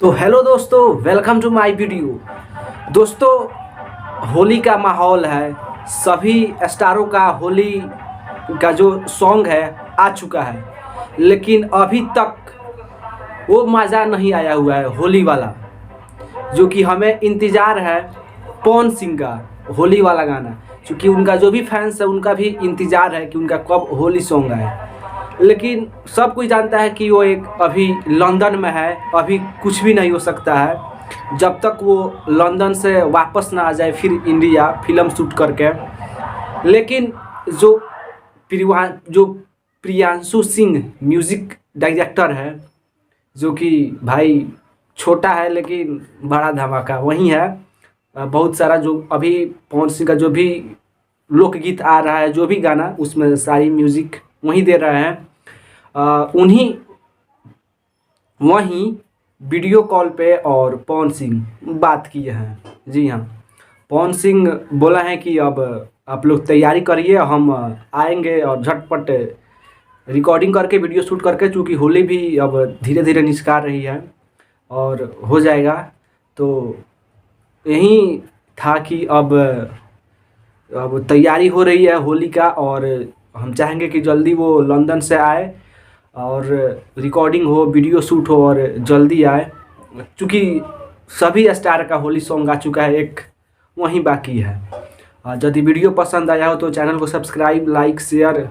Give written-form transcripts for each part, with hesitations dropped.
तो हेलो दोस्तों, welcome to my video. दोस्तों, होली का माहौल है। सभी स्टारों का होली का जो सॉन्ग है आ चुका है, लेकिन अभी तक वो मज़ा नहीं आया हुआ है होली वाला, जो कि हमें इंतज़ार है पवन सिंह का होली वाला गाना। क्योंकि उनका जो भी फैंस है उनका भी इंतज़ार है कि उनका कब होली सॉन्ग आए। लेकिन सब कोई जानता है कि वो एक अभी लंदन में है, अभी कुछ भी नहीं हो सकता है जब तक वो लंदन से वापस ना आ जाए फिर इंडिया फिल्म शूट करके। लेकिन जो जो प्रियांशु सिंह म्यूज़िक डायरेक्टर है, जो कि भाई छोटा है लेकिन बड़ा धमाका वही है। बहुत सारा जो अभी पवन सिंह का जो भी लोकगीत आ रहा है, जो भी गाना, उसमें सारी म्यूज़िक वहीं दे रहे हैं। उन्हीं वहीं वीडियो कॉल पे और पवन सिंह बात किए हैं। जी हाँ, पवन सिंह बोला है कि अब आप लोग तैयारी करिए, हम आएंगे और झटपट रिकॉर्डिंग करके वीडियो शूट करके, चूँकि होली भी अब धीरे धीरे निस्कार रही है और हो जाएगा। तो यही था कि अब तैयारी हो रही है होली का, और हम चाहेंगे कि जल्दी वो लंदन से आए और रिकॉर्डिंग हो, वीडियो शूट हो और जल्दी आए। क्योंकि सभी स्टार का होली सॉन्ग आ चुका है, एक वहीं बाकी है। यदि वीडियो पसंद आया हो तो चैनल को सब्सक्राइब, लाइक, शेयर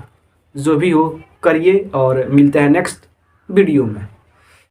जो भी हो करिए, और मिलते हैं नेक्स्ट वीडियो में।